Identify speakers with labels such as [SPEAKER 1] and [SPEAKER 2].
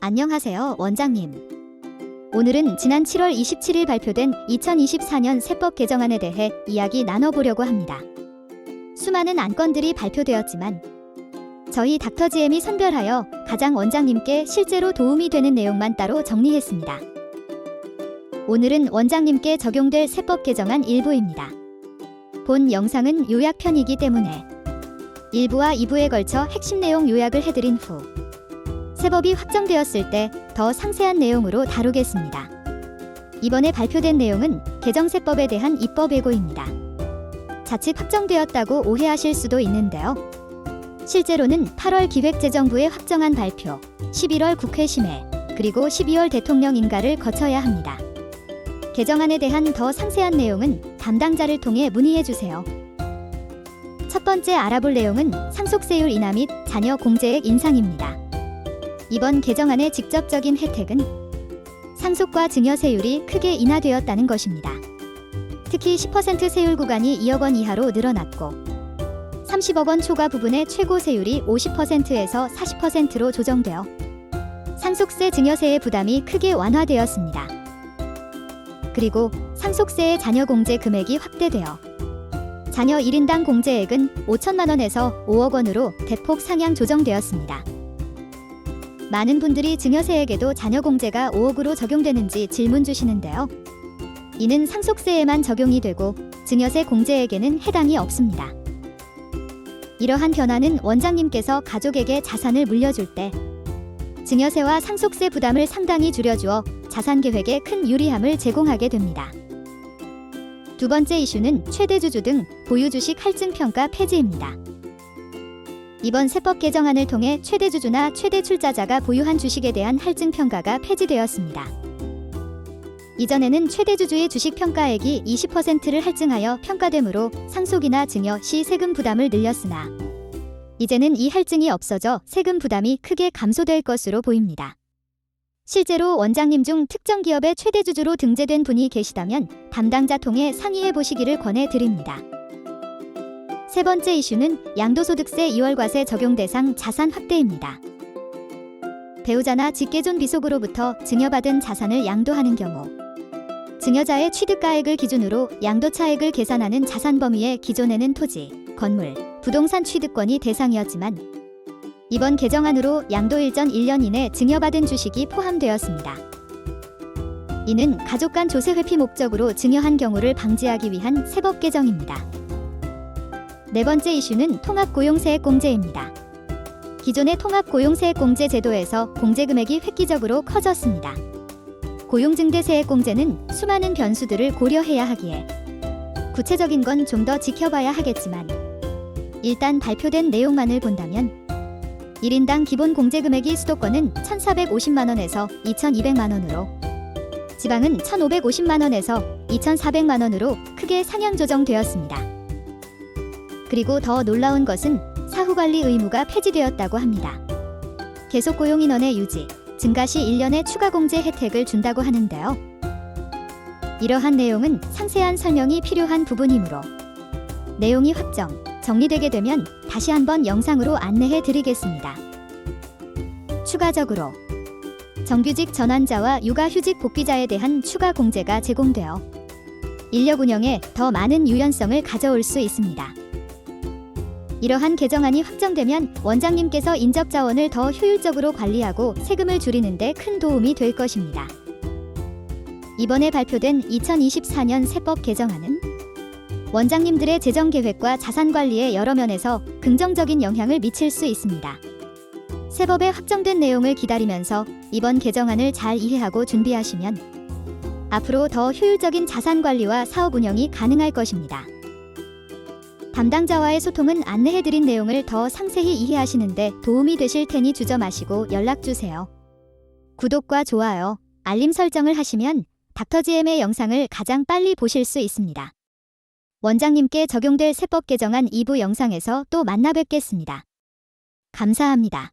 [SPEAKER 1] 안녕하세요, 원장님. 오늘은 지난 7월 27일 발표된 2024년 세법 개정안에 대해 이야기 나눠보려고 합니다. 수많은 안건들이 발표되었지만 저희 닥터지엠이 선별하여 가장 원장님께 실제로 도움이 되는 내용만 따로 정리했습니다. 오늘은 원장님께 적용될 세법 개정안 일부입니다. 본 영상은 요약편이기 때문에 1부와 2부에 걸쳐 핵심 내용 요약을 해드린 후 세법이 확정되었을 때 더 상세한 내용으로 다루겠습니다. 이번에 발표된 내용은 개정세법에 대한 입법 예고입니다. 자칫 확정되었다고 오해하실 수도 있는데요. 실제로는 8월 기획재정부의 확정안 발표, 11월 국회 심해, 그리고 12월 대통령 인가를 거쳐야 합니다. 개정안에 대한 더 상세한 내용은 담당자를 통해 문의해주세요. 첫 번째 알아볼 내용은 상속세율 인하 및 자녀 공제액 인상입니다. 이번 개정안의 직접적인 혜택은 상속과 증여세율이 크게 인하되었다는 것입니다. 특히 10% 세율 구간이 2억 원 이하로 늘어났고 30억 원 초과 부분의 최고 세율이 50%에서 40%로 조정되어 상속세 증여세의 부담이 크게 완화되었습니다. 그리고 상속세의 자녀 공제 금액이 확대되어 자녀 1인당 공제액은 5천만 원에서 5억 원으로 대폭 상향 조정되었습니다. 많은 분들이 증여세에게도 자녀 공제가 5억으로 적용되는지 질문 주시는데요. 이는 상속세에만 적용이 되고 증여세 공제에게는 해당이 없습니다. 이러한 변화는 원장님께서 가족에게 자산을 물려줄 때 증여세와 상속세 부담을 상당히 줄여주어 자산 계획에 큰 유리함을 제공하게 됩니다. 두 번째 이슈는 최대주주 등 보유주식 할증평가 폐지입니다. 이번 세법 개정안을 통해 최대주주나 최대출자자가 보유한 주식에 대한 할증평가가 폐지되었습니다. 이전에는 최대주주의 주식평가액이 20%를 할증하여 평가되므로 상속이나 증여 시 세금 부담을 늘렸으나 이제는 이 할증이 없어져 세금 부담이 크게 감소될 것으로 보입니다. 실제로 원장님 중 특정 기업의 최대주주로 등재된 분이 계시다면 담당자 통해 상의해 보시기를 권해드립니다. 세 번째 이슈는 양도소득세 2월 과세 적용 대상 자산 확대입니다. 배우자나 직계존 비속으로부터 증여받은 자산을 양도하는 경우 증여자의 취득가액을 기준으로 양도차액을 계산하는 자산 범위에 기존에는 토지, 건물, 부동산 취득권이 대상이었지만 이번 개정안으로 양도일 전 1년 이내 증여받은 주식이 포함되었습니다. 이는 가족 간 조세 회피 목적으로 증여한 경우를 방지하기 위한 세법 개정입니다. 네 번째 이슈는 통합고용세액공제입니다. 기존의 통합고용세액공제 제도에서 공제금액이 획기적으로 커졌습니다. 고용증대세액공제는 수많은 변수들을 고려해야 하기에 구체적인 건 좀 더 지켜봐야 하겠지만 일단 발표된 내용만을 본다면 1인당 기본 공제금액이 수도권은 1,450만원에서 2,200만원으로 지방은 1,550만원에서 2,400만원으로 크게 상향 조정되었습니다. 그리고 더 놀라운 것은 사후관리 의무가 폐지되었다고 합니다. 계속 고용인원의 유지, 증가 시 1년의 추가 공제 혜택을 준다고 하는데요. 이러한 내용은 상세한 설명이 필요한 부분이므로 내용이 확정, 정리되게 되면 다시 한번 영상으로 안내해 드리겠습니다. 추가적으로 정규직 전환자와 육아휴직 복귀자에 대한 추가 공제가 제공되어 인력 운영에 더 많은 유연성을 가져올 수 있습니다. 이러한 개정안이 확정되면 원장님께서 인적자원을 더 효율적으로 관리하고 세금을 줄이는 데 큰 도움이 될 것입니다. 이번에 발표된 2024년 세법 개정안은 원장님들의 재정계획과 자산관리에 여러 면에서 긍정적인 영향을 미칠 수 있습니다. 세법에 확정된 내용을 기다리면서 이번 개정안을 잘 이해하고 준비하시면 앞으로 더 효율적인 자산관리와 사업 운영이 가능할 것입니다. 담당자와의 소통은 안내해드린 내용을 더 상세히 이해하시는데 도움이 되실 테니 주저 마시고 연락주세요. 구독과 좋아요, 알림 설정을 하시면 닥터지엠의 영상을 가장 빨리 보실 수 있습니다. 원장님께 적용될 세법 개정안 2부 영상에서 또 만나 뵙겠습니다. 감사합니다.